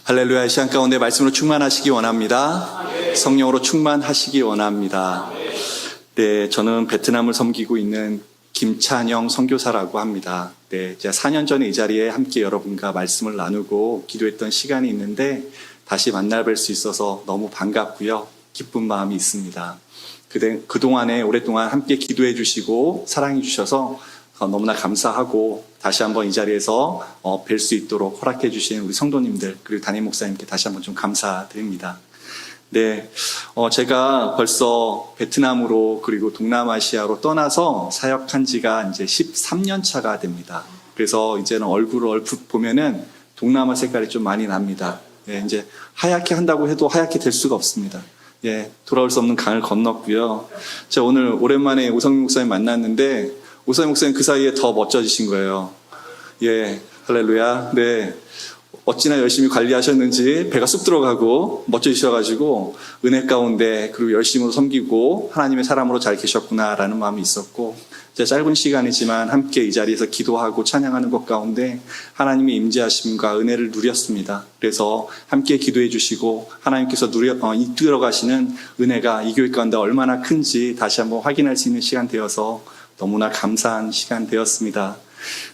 할렐루야. 이 시간 가운데 말씀으로 충만하시기 원합니다. 성령으로 충만하시기 원합니다. 네, 저는 베트남을 섬기고 있는 김찬영 선교사라고 합니다. 네, 제가 4년 전에 이 자리에 함께 여러분과 말씀을 나누고 기도했던 시간이 있는데 다시 만나 뵐 수 있어서 너무 반갑고요. 기쁜 마음이 있습니다. 그동안에 오랫동안 함께 기도해 주시고 사랑해 주셔서 너무나 감사하고 다시 한번 이 자리에서 뵐 수 있도록 허락해 주신 우리 성도님들 그리고 담임 목사님께 다시 한번 좀 감사드립니다. 네, 제가 벌써 베트남으로 그리고 동남아시아로 떠나서 사역한 지가 이제 13년 차가 됩니다. 그래서 이제는 얼굴을 보면은 동남아 색깔이 좀 많이 납니다. 예, 이제 하얗게 한다고 해도 하얗게 될 수가 없습니다. 예, 돌아올 수 없는 강을 건넜고요. 제가 오늘 오랜만에 오성민 목사님 만났는데 오성민 목사님 그 사이에 더 멋져지신 거예요. 예, 할렐루야. 네. 어찌나 열심히 관리하셨는지 배가 쑥 들어가고 멋져지셔가지고 은혜 가운데 그리고 열심으로 섬기고 하나님의 사람으로 잘 계셨구나라는 마음이 있었고 짧은 시간이지만 함께 이 자리에서 기도하고 찬양하는 것 가운데 하나님의 임재하심과 은혜를 누렸습니다. 그래서 함께 기도해 주시고 하나님께서 이끌어 가시는 은혜가 이 교회 가운데 얼마나 큰지 다시 한번 확인할 수 있는 시간 되어서 너무나 감사한 시간 되었습니다.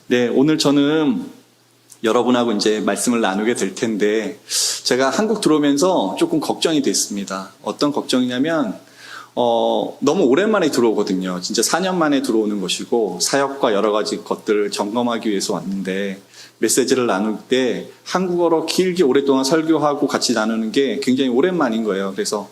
네, 오늘 저는 여러분하고 이제 말씀을 나누게 될 텐데 제가 한국 들어오면서 조금 걱정이 됐습니다. 어떤 걱정이냐면 너무 오랜만에 들어오거든요. 진짜 4년 만에 들어오는 것이고 사역과 여러 가지 것들을 점검하기 위해서 왔는데 메시지를 나눌 때 한국어로 길게 오랫동안 설교하고 같이 나누는 게 굉장히 오랜만인 거예요. 그래서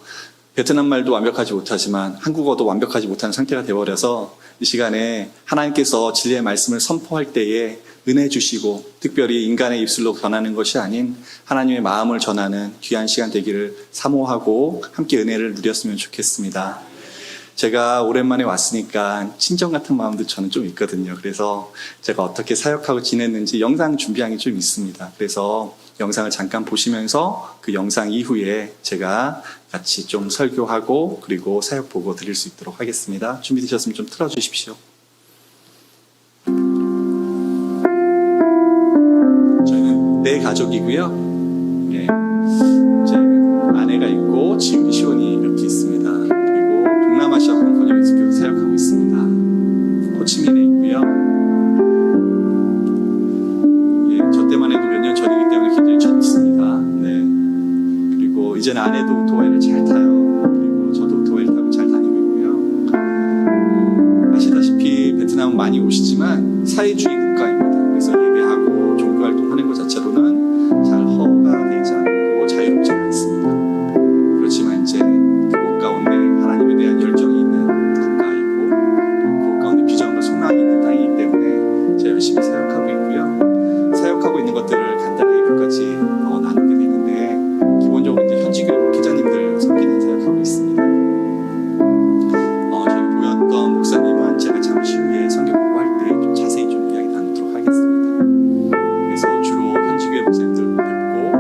베트남 말도 완벽하지 못하지만 한국어도 완벽하지 못한 상태가 되어버려서 이 시간에 하나님께서 진리의 말씀을 선포할 때에 은혜 주시고 특별히 인간의 입술로 전하는 것이 아닌 하나님의 마음을 전하는 귀한 시간 되기를 사모하고 함께 은혜를 누렸으면 좋겠습니다. 제가 오랜만에 왔으니까 친정 같은 마음도 저는 좀 있거든요. 그래서 제가 어떻게 사역하고 지냈는지 영상 준비한 게 좀 있습니다. 그래서 영상을 잠깐 보시면서 그 영상 이후에 제가 같이 좀 설교하고 그리고 사역 보고 드릴 수 있도록 하겠습니다. 준비되셨으면 좀 틀어주십시오. 저희는 네 가족이고요. 네, 이제 아내가 있고 지훈이 시원이 이렇게 있습니다. 그리고 동남아시아 컨퍼런스 교회 사역하고 있습니다. 호치민에 있고요. 예, 저 때만 해도 몇 년 전이기 때문에 굉장히 젊습니다. 네, 그리고 이제는 아내도 오토바이를 잘 타요. 그리고 저도 오토바이를 타고 잘 다니고 있고요. 아시다시피 베트남은 많이 오시지만 사회주의 국가입니다. 그래서 예배하고 종교활동하는 것 자체로는 잘 허가 되지 않고 자유롭지 않습니다. 그렇지만 이제 그곳 가운데 하나님에 대한 열정이 있는 국가이고 그곳 가운데 비전과 소망이 있는 땅이기 때문에 제가 열심히 사역하고 있고요. 사역하고 있는 것들을 간단하게 몇 가지 나누게 되는데 기본적으로 이제 현지교회 목회자님들 섬기는 사역하고 있습니다. 저희 보였던 목사님은 제가 잠시 후에 선교 공부할 때 좀 자세히 좀 이야기 나누도록 하겠습니다. 그래서 주로 현지교회 목사님들 뵙고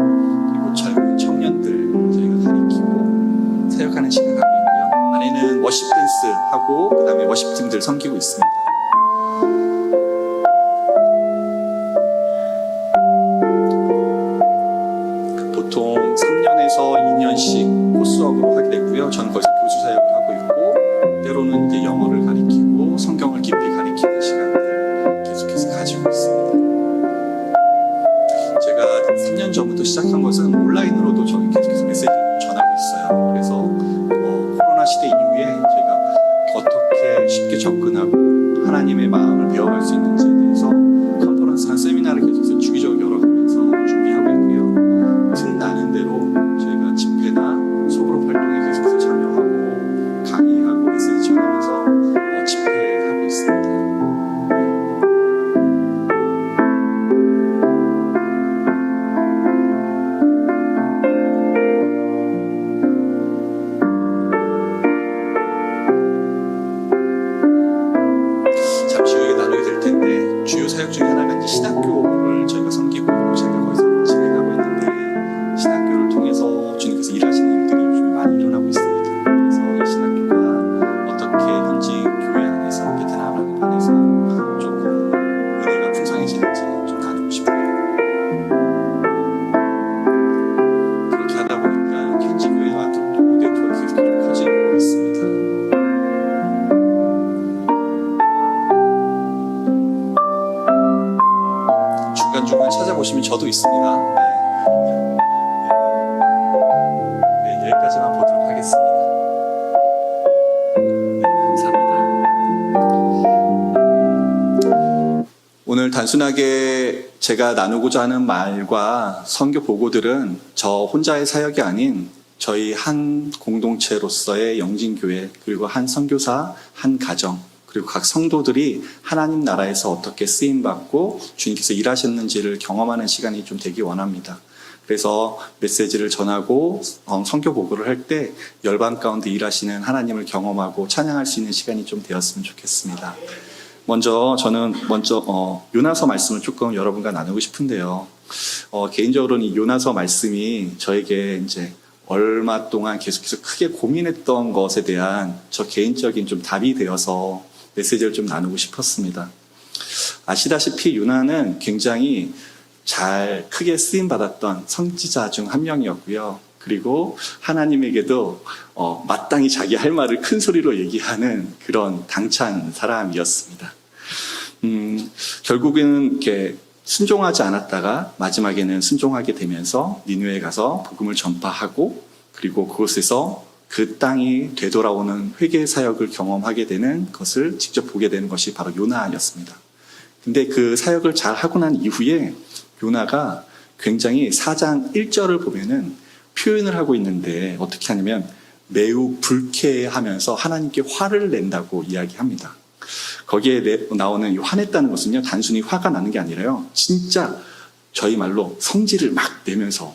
그리고 젊은 청년들 저희가 가리키고 사역하는 시간 갖고 있고요. 안에는 워십 댄스 하고 그 다음에 워십팀들 섬기고 있습니다. 보통 3년에서 2년씩 코스웍으로 하게 되고요. 저는 거기서 교수 사역을 하고 있고 때로는 이제 영어를 가리키고 성경을 깊이 가리키는 시간들을 계속해서 가지고 있습니다. 제가 3년 전부터 시작한 것은 온라인으로도 저희 계속해서 메시지를 전하고 있어요. 그래서 코로나 시대 이후에 저희가 어떻게 쉽게 접근하고 하나님의 마음을 배워갈 수 있는지에 대해서 컨퍼런스나 세미나를 계속해서 주기적으로 열어가면서 준비하고 있고요. 틈 나는 대로 저희가 집회나 소그룹 활동에 계속해서 참여하고 강의하고 메시지 전하면서 집회하고 있습니다. 잠시 후에 나누게 될 텐데 주요 사역 중에 하나가 이제 신학교를 저희가 여기까지만 보도록 하겠습니다. 네, 감사합니다. 오늘 단순하게 제가 나누고자 하는 말과 선교 보고들은 저 혼자의 사역이 아닌 저희 한 공동체로서의 영진교회, 그리고 한 선교사, 한 가정, 그리고 각 성도들이 하나님 나라에서 어떻게 쓰임받고 주님께서 일하셨는지를 경험하는 시간이 좀 되기 원합니다. 그래서 메시지를 전하고 선교 보고를 할 때 열방 가운데 일하시는 하나님을 경험하고 찬양할 수 있는 시간이 좀 되었으면 좋겠습니다. 저는 요나서 말씀을 조금 여러분과 나누고 싶은데요. 개인적으로는 이 요나서 말씀이 저에게 이제 얼마 동안 계속해서 크게 고민했던 것에 대한 저 개인적인 좀 답이 되어서 메시지를 좀 나누고 싶었습니다. 아시다시피 요나는 굉장히 잘 크게 쓰임받았던 선지자 중 한 명이었고요. 그리고 하나님에게도 마땅히 자기 할 말을 큰 소리로 얘기하는 그런 당찬 사람이었습니다. 결국에는 이렇게 순종하지 않았다가 마지막에는 순종하게 되면서 니느웨에 가서 복음을 전파하고, 그리고 그곳에서 그 땅이 되돌아오는 회개 사역을 경험하게 되는 것을 직접 보게 되는 것이 바로 요나였습니다. 근데 그 사역을 잘 하고 난 이후에 요나가 굉장히 4장 1절을 보면은 표현을 하고 있는데 어떻게 하냐면 매우 불쾌하면서 하나님께 화를 낸다고 이야기합니다. 거기에 나오는 이 화냈다는 것은요, 단순히 화가 나는 게 아니라요, 진짜 저희 말로 성질을 막 내면서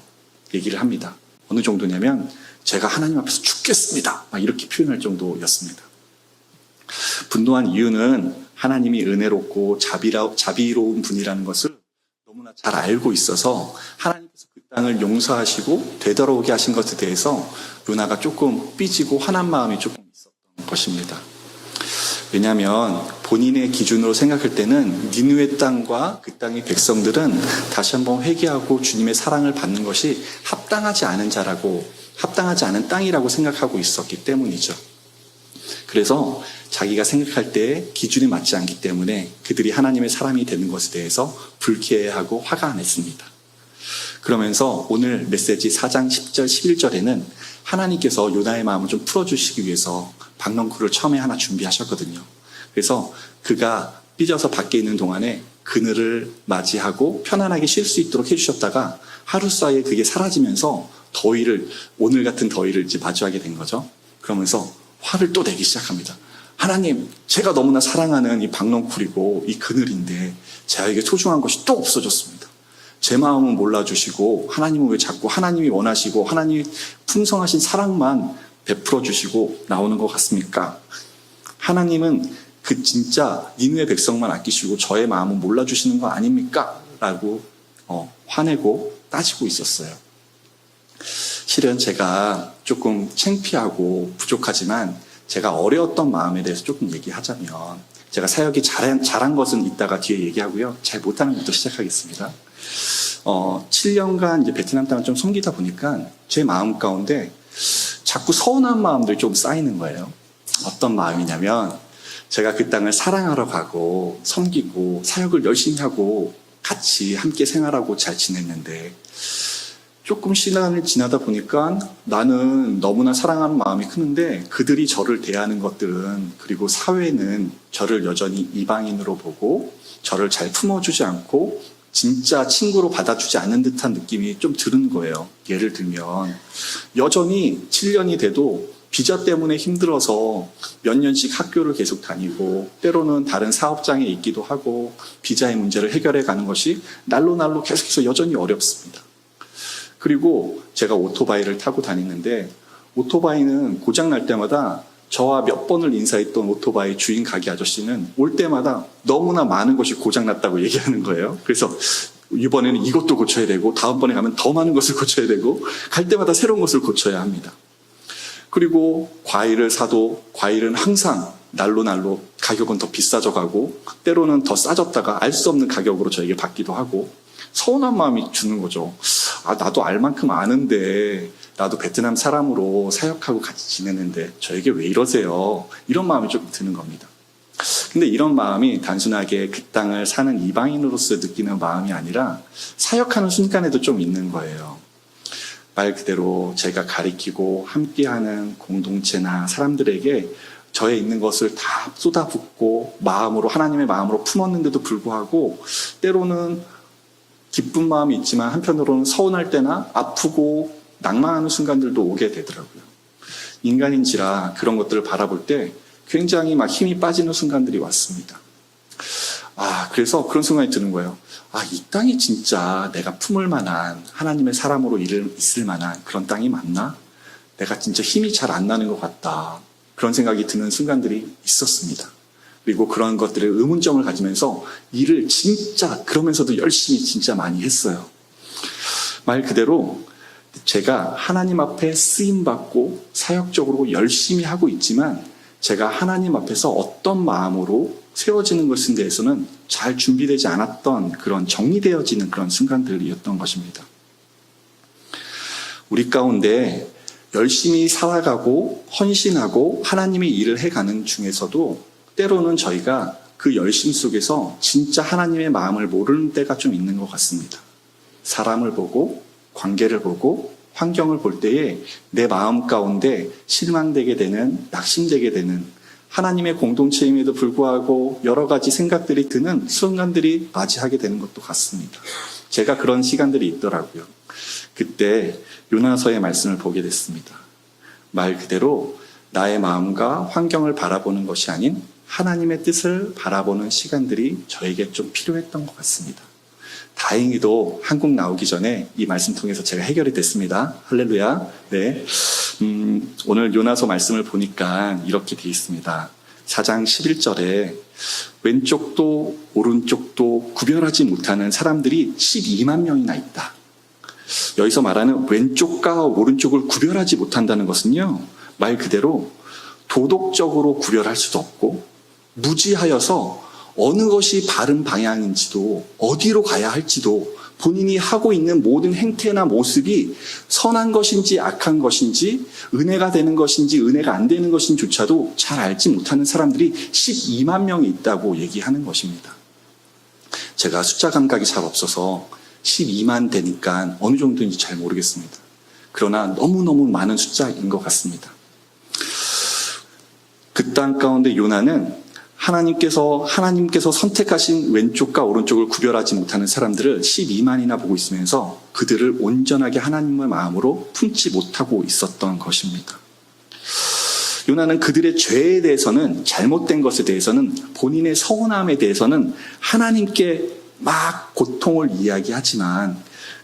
얘기를 합니다. 어느 정도냐면 제가 하나님 앞에서 죽겠습니다, 막 이렇게 표현할 정도였습니다. 분노한 이유는 하나님이 은혜롭고 자비로운 분이라는 것을 너무나 잘 알고 있어서 하나님께서 그 땅을 용서하시고 되돌아오게 하신 것에 대해서 요나가 조금 삐지고 화난 마음이 조금 있었던 것입니다. 왜냐하면 본인의 기준으로 생각할 때는 니느웨 땅과 그 땅의 백성들은 다시 한번 회개하고 주님의 사랑을 받는 것이 합당하지 않은 자라고, 합당하지 않은 땅이라고 생각하고 있었기 때문이죠. 그래서 자기가 생각할 때 기준에 맞지 않기 때문에 그들이 하나님의 사람이 되는 것에 대해서 불쾌해하고 화가 냈습니다. 그러면서 오늘 메시지 4장 10절 11절에는 하나님께서 요나의 마음을 좀 풀어주시기 위해서 박넝쿨을 처음에 하나 준비하셨거든요. 그래서 그가 삐져서 밖에 있는 동안에 그늘을 맞이하고 편안하게 쉴 수 있도록 해주셨다가 하루 사이에 그게 사라지면서 오늘 같은 더위를 이제 마주하게 된 거죠. 그러면서 화를 또 내기 시작합니다. 하나님, 제가 너무나 사랑하는 이 박넝쿨이고 이 그늘인데 저에게 소중한 것이 또 없어졌습니다. 제 마음은 몰라주시고 하나님은 왜 자꾸 하나님이 원하시고 하나님이 풍성하신 사랑만 베풀어 주시고 나오는 것 같습니까? 하나님은 그 진짜 니느웨 백성만 아끼시고 저의 마음은 몰라주시는 거 아닙니까? 라고 화내고 따지고 있었어요. 실은 제가 조금 창피하고 부족하지만 제가 어려웠던 마음에 대해서 조금 얘기하자면, 제가 사역이 잘한 것은 이따가 뒤에 얘기하고요, 잘 못하는 것부터 시작하겠습니다. 7년간 이제 베트남 땅을 좀 섬기다 보니까 제 마음 가운데 자꾸 서운한 마음들이 좀 쌓이는 거예요. 어떤 마음이냐면, 제가 그 땅을 사랑하러 가고 섬기고 사역을 열심히 하고 같이 함께 생활하고 잘 지냈는데 조금 시간을 지나다 보니까 나는 너무나 사랑하는 마음이 크는데 그들이 저를 대하는 것들은, 그리고 사회는 저를 여전히 이방인으로 보고 저를 잘 품어주지 않고 진짜 친구로 받아주지 않는 듯한 느낌이 좀 드는 거예요. 예를 들면 여전히 7년이 돼도 비자 때문에 힘들어서 몇 년씩 학교를 계속 다니고 때로는 다른 사업장에 있기도 하고 비자의 문제를 해결해 가는 것이 날로 계속해서 여전히 어렵습니다. 그리고 제가 오토바이를 타고 다니는데 오토바이는 고장날 때마다 저와 몇 번을 인사했던 오토바이 주인 가게 아저씨는 올 때마다 너무나 많은 것이 고장났다고 얘기하는 거예요. 그래서 이번에는 이것도 고쳐야 되고 다음번에 가면 더 많은 것을 고쳐야 되고 갈 때마다 새로운 것을 고쳐야 합니다. 그리고 과일을 사도 과일은 항상 날로 가격은 더 비싸져 가고 때로는 더 싸졌다가 알 수 없는 가격으로 저에게 받기도 하고 서운한 마음이 드는 거죠. 나도 알 만큼 아는데 나도 베트남 사람으로 사역하고 같이 지내는데 저에게 왜 이러세요? 이런 마음이 좀 드는 겁니다. 근데 이런 마음이 단순하게 그 땅을 사는 이방인으로서 느끼는 마음이 아니라 사역하는 순간에도 좀 있는 거예요. 말 그대로 제가 가리키고 함께하는 공동체나 사람들에게 저에 있는 것을 다 쏟아붓고 마음으로, 하나님의 마음으로 품었는데도 불구하고 때로는 기쁜 마음이 있지만 한편으로는 서운할 때나 아프고 낭망하는 순간들도 오게 되더라고요. 인간인지라 그런 것들을 바라볼 때 굉장히 막 힘이 빠지는 순간들이 왔습니다. 그래서 그런 생각이 드는 거예요. 이 땅이 진짜 내가 품을 만한, 하나님의 사람으로 있을 만한 그런 땅이 맞나? 내가 진짜 힘이 잘 안 나는 것 같다. 그런 생각이 드는 순간들이 있었습니다. 그리고 그런 것들의 의문점을 가지면서 일을 진짜 그러면서도 열심히 진짜 많이 했어요. 말 그대로 제가 하나님 앞에 쓰임받고 사역적으로 열심히 하고 있지만 제가 하나님 앞에서 어떤 마음으로 세워지는 것에 대해서는 잘 준비되지 않았던 그런 정리되어지는 그런 순간들이었던 것입니다. 우리 가운데 열심히 살아가고 헌신하고 하나님의 일을 해가는 중에서도 때로는 저희가 그 열심 속에서 진짜 하나님의 마음을 모르는 때가 좀 있는 것 같습니다. 사람을 보고 관계를 보고 환경을 볼 때에 내 마음 가운데 실망되게 되는, 낙심되게 되는, 하나님의 공동체임에도 불구하고 여러 가지 생각들이 드는 순간들이 맞이하게 되는 것도 같습니다. 제가 그런 시간들이 있더라고요. 그때 요나서의 말씀을 보게 됐습니다. 말 그대로 나의 마음과 환경을 바라보는 것이 아닌 하나님의 뜻을 바라보는 시간들이 저에게 좀 필요했던 것 같습니다. 다행히도 한국 나오기 전에 이 말씀 통해서 제가 해결이 됐습니다. 할렐루야. 네. 오늘 요나서 말씀을 보니까 이렇게 되어 있습니다. 4장 11절에 왼쪽도 오른쪽도 구별하지 못하는 사람들이 12만 명이나 있다. 여기서 말하는 왼쪽과 오른쪽을 구별하지 못한다는 것은요, 말 그대로 도덕적으로 구별할 수도 없고 무지하여서 어느 것이 바른 방향인지도 어디로 가야 할지도 본인이 하고 있는 모든 행태나 모습이 선한 것인지 악한 것인지 은혜가 되는 것인지 은혜가 안 되는 것인지조차도 잘 알지 못하는 사람들이 12만 명이 있다고 얘기하는 것입니다. 제가 숫자 감각이 잘 없어서 12만 되니까 어느 정도인지 잘 모르겠습니다. 그러나 너무너무 많은 숫자인 것 같습니다. 그 땅 가운데 요나는 하나님께서 선택하신 왼쪽과 오른쪽을 구별하지 못하는 사람들을 12만이나 보고 있으면서 그들을 온전하게 하나님의 마음으로 품지 못하고 있었던 것입니다. 요나는 그들의 죄에 대해서는, 잘못된 것에 대해서는, 본인의 서운함에 대해서는 하나님께 막 고통을 이야기하지만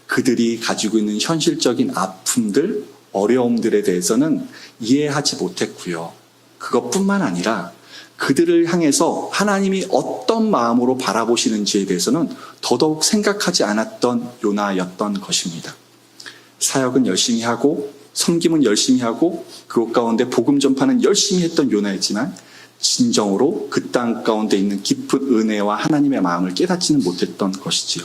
그들이 가지고 있는 현실적인 아픔들, 어려움들에 대해서는 이해하지 못했고요. 그것뿐만 아니라 그들을 향해서 하나님이 어떤 마음으로 바라보시는지에 대해서는 더더욱 생각하지 않았던 요나였던 것입니다. 사역은 열심히 하고 섬김은 열심히 하고 그것 가운데 복음 전파는 열심히 했던 요나였지만 진정으로 그 땅 가운데 있는 깊은 은혜와 하나님의 마음을 깨닫지는 못했던 것이지요.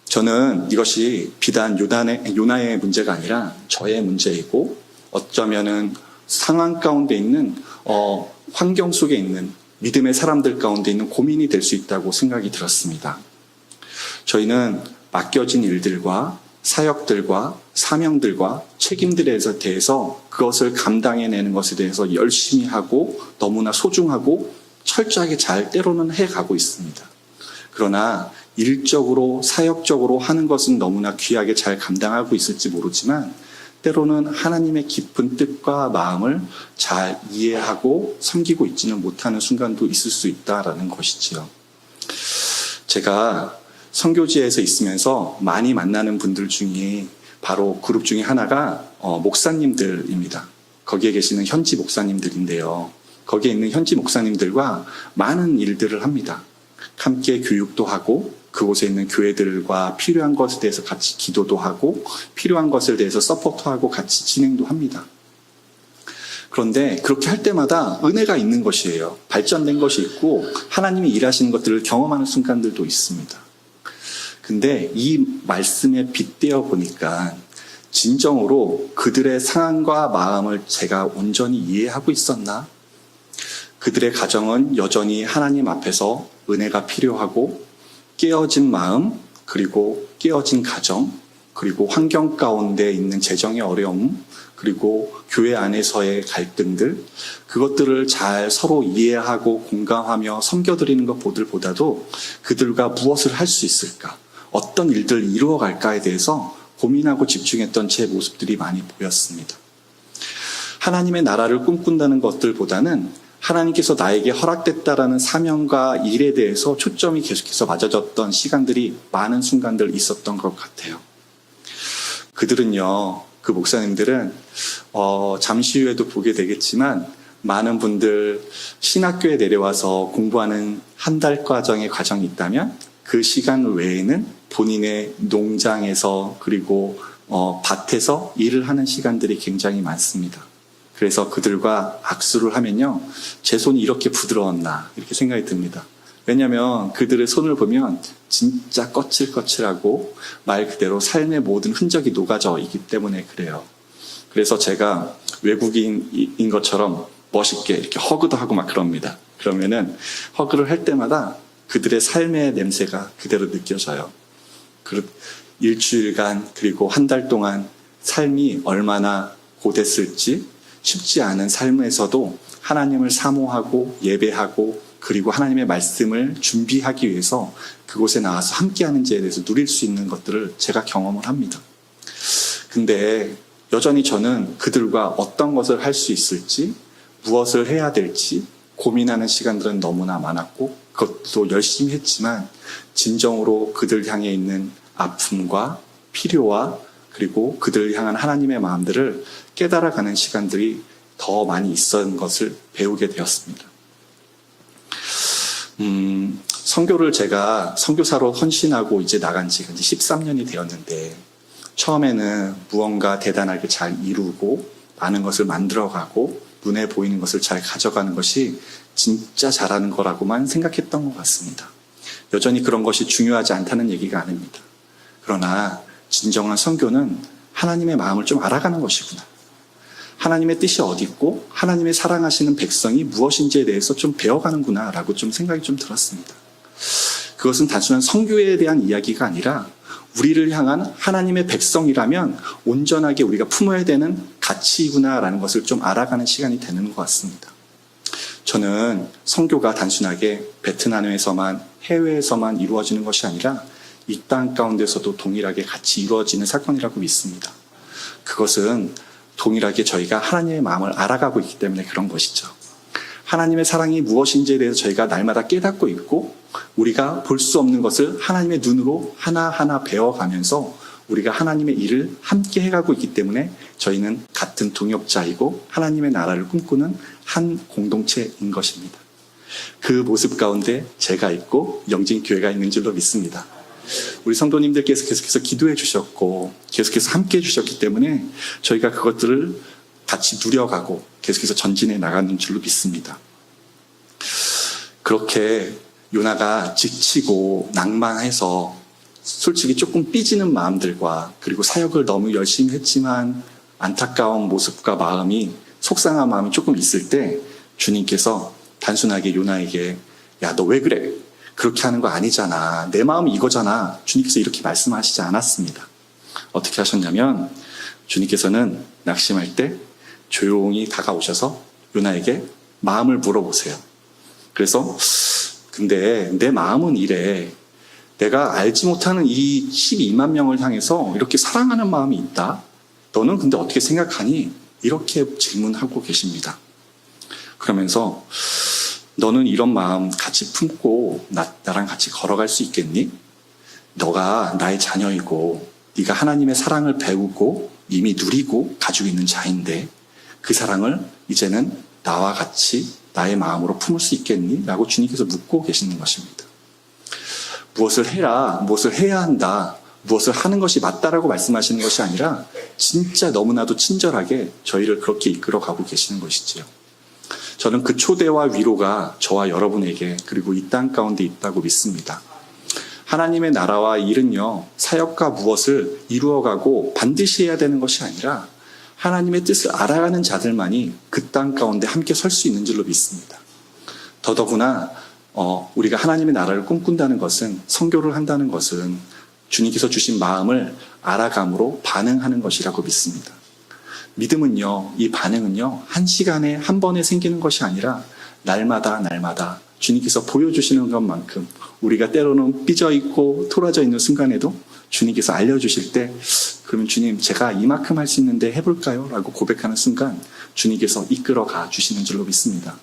저는 이것이 비단 요나의 문제가 아니라 저의 문제이고 어쩌면은 상황 가운데 있는 환경 속에 있는 믿음의 사람들 가운데 있는 고민이 될 수 있다고 생각이 들었습니다. 저희는 맡겨진 일들과 사역들과 사명들과 책임들에 대해서 그것을 감당해내는 것에 대해서 열심히 하고 너무나 소중하고 철저하게 잘 때로는 해가고 있습니다. 그러나 일적으로 사역적으로 하는 것은 너무나 귀하게 잘 감당하고 있을지 모르지만 때로는 하나님의 깊은 뜻과 마음을 잘 이해하고 섬기고 있지는 못하는 순간도 있을 수 있다라는 것이지요. 제가 선교지에서 있으면서 많이 만나는 분들 중에 바로 그룹 중에 하나가 목사님들입니다. 거기에 계시는 현지 목사님들인데요. 거기에 있는 현지 목사님들과 많은 일들을 합니다. 함께 교육도 하고 그곳에 있는 교회들과 필요한 것에 대해서 같이 기도도 하고 필요한 것에 대해서 서포트하고 같이 진행도 합니다. 그런데 그렇게 할 때마다 은혜가 있는 것이에요. 발전된 것이 있고 하나님이 일하시는 것들을 경험하는 순간들도 있습니다. 근데 이 말씀에 빗대어 보니까 진정으로 그들의 상황과 마음을 제가 온전히 이해하고 있었나? 그들의 가정은 여전히 하나님 앞에서 은혜가 필요하고 깨어진 마음, 그리고 깨어진 가정, 그리고 환경 가운데 있는 재정의 어려움, 그리고 교회 안에서의 갈등들, 그것들을 잘 서로 이해하고 공감하며 섬겨드리는 것보다도 그들과 무엇을 할 수 있을까, 어떤 일들을 이루어갈까에 대해서 고민하고 집중했던 제 모습들이 많이 보였습니다. 하나님의 나라를 꿈꾼다는 것들보다는 하나님께서 나에게 허락됐다라는 사명과 일에 대해서 초점이 계속해서 맞아졌던 시간들이 많은 순간들 있었던 것 같아요. 그들은요, 그 목사님들은 잠시 후에도 보게 되겠지만 많은 분들 신학교에 내려와서 공부하는 한 달 과정의 과정이 있다면 그 시간 외에는 본인의 농장에서 그리고 밭에서 일을 하는 시간들이 굉장히 많습니다. 그래서 그들과 악수를 하면요, 제 손이 이렇게 부드러웠나 이렇게 생각이 듭니다. 왜냐하면 그들의 손을 보면 진짜 거칠거칠하고 말 그대로 삶의 모든 흔적이 녹아져 있기 때문에 그래요. 그래서 제가 외국인인 것처럼 멋있게 이렇게 허그도 하고 막 그럽니다. 그러면은 허그를 할 때마다 그들의 삶의 냄새가 그대로 느껴져요. 일주일간 그리고 한 달 동안 삶이 얼마나 고됐을지, 쉽지 않은 삶에서도 하나님을 사모하고 예배하고 그리고 하나님의 말씀을 준비하기 위해서 그곳에 나와서 함께하는지에 대해서 누릴 수 있는 것들을 제가 경험을 합니다. 근데 여전히 저는 그들과 어떤 것을 할 수 있을지, 무엇을 해야 될지 고민하는 시간들은 너무나 많았고, 그것도 열심히 했지만 진정으로 그들 향해 있는 아픔과 필요와 그리고 그들을 향한 하나님의 마음들을 깨달아가는 시간들이 더 많이 있었던 것을 배우게 되었습니다. 선교를 제가 선교사로 헌신하고 이제 나간 지가 이제 13년이 되었는데, 처음에는 무언가 대단하게 잘 이루고 많은 것을 만들어가고 눈에 보이는 것을 잘 가져가는 것이 진짜 잘하는 거라고만 생각했던 것 같습니다. 여전히 그런 것이 중요하지 않다는 얘기가 아닙니다. 그러나 진정한 선교는 하나님의 마음을 좀 알아가는 것이구나. 하나님의 뜻이 어디 있고 하나님의 사랑하시는 백성이 무엇인지에 대해서 좀 배워가는구나 라고 좀 생각이 좀 들었습니다. 그것은 단순한 선교에 대한 이야기가 아니라 우리를 향한 하나님의 백성이라면 온전하게 우리가 품어야 되는 가치이구나 라는 것을 좀 알아가는 시간이 되는 것 같습니다. 저는 선교가 단순하게 베트남에서만, 해외에서만 이루어지는 것이 아니라 이 땅 가운데서도 동일하게 같이 이루어지는 사건이라고 믿습니다. 그것은 동일하게 저희가 하나님의 마음을 알아가고 있기 때문에 그런 것이죠. 하나님의 사랑이 무엇인지에 대해서 저희가 날마다 깨닫고 있고, 우리가 볼 수 없는 것을 하나님의 눈으로 하나하나 배워가면서 우리가 하나님의 일을 함께 해가고 있기 때문에 저희는 같은 동역자이고 하나님의 나라를 꿈꾸는 한 공동체인 것입니다. 그 모습 가운데 제가 있고 영진교회가 있는 줄로 믿습니다. 우리 성도님들께서 계속해서 기도해 주셨고 계속해서 함께 해 주셨기 때문에 저희가 그것들을 같이 누려가고 계속해서 전진해 나가는 줄로 믿습니다. 그렇게 요나가 지치고 낭만해서 솔직히 조금 삐지는 마음들과 그리고 사역을 너무 열심히 했지만 안타까운 모습과 마음이, 속상한 마음이 조금 있을 때 주님께서 단순하게 요나에게 야, 너 왜 그래? 그렇게 하는 거 아니잖아. 내 마음이 이거잖아. 주님께서 이렇게 말씀하시지 않았습니다. 어떻게 하셨냐면 주님께서는 낙심할 때 조용히 다가오셔서 요나에게 마음을 물어보세요. 그래서 근데 내 마음은 이래. 내가 알지 못하는 이 12만 명을 향해서 이렇게 사랑하는 마음이 있다. 너는 근데 어떻게 생각하니? 이렇게 질문하고 계십니다. 그러면서 너는 이런 마음 같이 품고 나랑 같이 걸어갈 수 있겠니? 너가 나의 자녀이고 네가 하나님의 사랑을 배우고 이미 누리고 가지고 있는 자인데 그 사랑을 이제는 나와 같이 나의 마음으로 품을 수 있겠니? 라고 주님께서 묻고 계시는 것입니다. 무엇을 해라, 무엇을 해야 한다, 무엇을 하는 것이 맞다라고 말씀하시는 것이 아니라 진짜 너무나도 친절하게 저희를 그렇게 이끌어가고 계시는 것이지요. 저는 그 초대와 위로가 저와 여러분에게 그리고 이 땅 가운데 있다고 믿습니다. 하나님의 나라와 일은요, 사역과 무엇을 이루어가고 반드시 해야 되는 것이 아니라 하나님의 뜻을 알아가는 자들만이 그 땅 가운데 함께 설 수 있는 줄로 믿습니다. 더더구나 우리가 하나님의 나라를 꿈꾼다는 것은, 선교를 한다는 것은 주님께서 주신 마음을 알아감으로 반응하는 것이라고 믿습니다. 믿음은요, 이 반응은요, 한 시간에 한 번에 생기는 것이 아니라 날마다 주님께서 보여주시는 것만큼 우리가 때로는 삐져있고 토라져 있는 순간에도 주님께서 알려주실 때, 그러면 주님, 제가 이만큼 할 수 있는데 해볼까요? 라고 고백하는 순간 주님께서 이끌어가 주시는 줄로 믿습니다.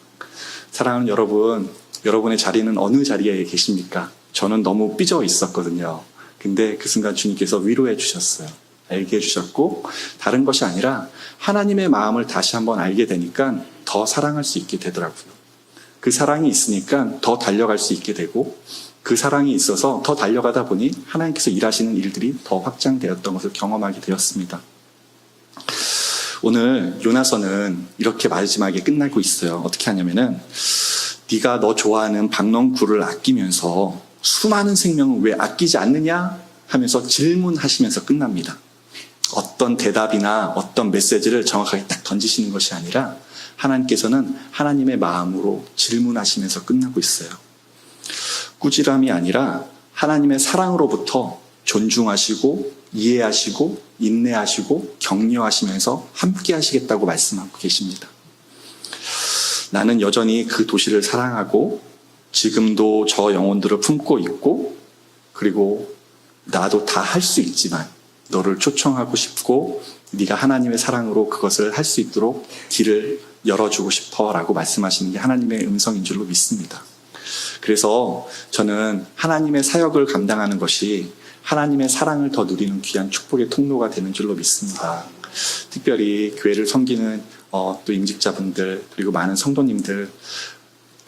사랑하는 여러분, 여러분의 자리는 어느 자리에 계십니까? 저는 너무 삐져 있었거든요. 근데 그 순간 주님께서 위로해 주셨어요. 알게 해주셨고, 다른 것이 아니라 하나님의 마음을 다시 한번 알게 되니까 더 사랑할 수 있게 되더라고요. 그 사랑이 있으니까 더 달려갈 수 있게 되고, 그 사랑이 있어서 더 달려가다 보니 하나님께서 일하시는 일들이 더 확장되었던 것을 경험하게 되었습니다. 오늘 요나서는 이렇게 마지막에 끝나고 있어요. 어떻게 하냐면은, 네가 너 좋아하는 박농굴을 아끼면서 수많은 생명을 왜 아끼지 않느냐 하면서 질문하시면서 끝납니다. 어떤 대답이나 어떤 메시지를 정확하게 딱 던지시는 것이 아니라 하나님께서는 하나님의 마음으로 질문하시면서 끝나고 있어요. 꾸지람이 아니라 하나님의 사랑으로부터 존중하시고 이해하시고 인내하시고 격려하시면서 함께 하시겠다고 말씀하고 계십니다. 나는 여전히 그 도시를 사랑하고 지금도 저 영혼들을 품고 있고, 그리고 나도 다 할 수 있지만 너를 초청하고 싶고 네가 하나님의 사랑으로 그것을 할 수 있도록 길을 열어주고 싶어 라고 말씀하시는 게 하나님의 음성인 줄로 믿습니다. 그래서 저는 하나님의 사역을 감당하는 것이 하나님의 사랑을 더 누리는 귀한 축복의 통로가 되는 줄로 믿습니다. 특별히 교회를 섬기는 또 임직자분들, 그리고 많은 성도님들,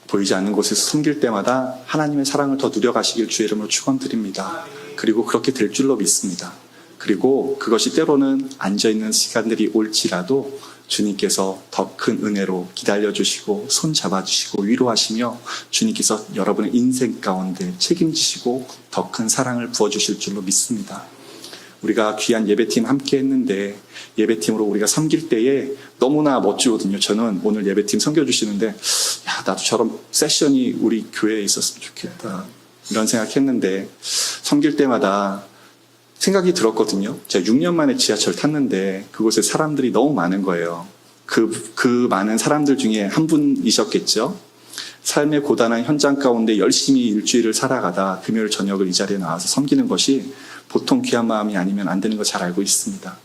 보이지 않는 곳에서 섬길 때마다 하나님의 사랑을 더 누려가시길 주의 이름으로 축원드립니다. 그리고 그렇게 될 줄로 믿습니다. 그리고 그것이 때로는 앉아있는 시간들이 올지라도 주님께서 더 큰 은혜로 기다려주시고 손 잡아주시고 위로하시며 주님께서 여러분의 인생 가운데 책임지시고 더 큰 사랑을 부어주실 줄로 믿습니다. 우리가 귀한 예배팀 함께 했는데 예배팀으로 우리가 섬길 때에 너무나 멋지거든요. 저는 오늘 예배팀 섬겨주시는데 야, 나도 저런 세션이 우리 교회에 있었으면 좋겠다 이런 생각했는데, 섬길 때마다 생각이 들었거든요. 제가 6년 만에 지하철 탔는데 그곳에 사람들이 너무 많은 거예요. 그 많은 사람들 중에 한 분이셨겠죠. 삶의 고단한 현장 가운데 열심히 일주일을 살아가다 금요일 저녁을 이 자리에 나와서 섬기는 것이 보통 귀한 마음이 아니면 안 되는 거 잘 알고 있습니다.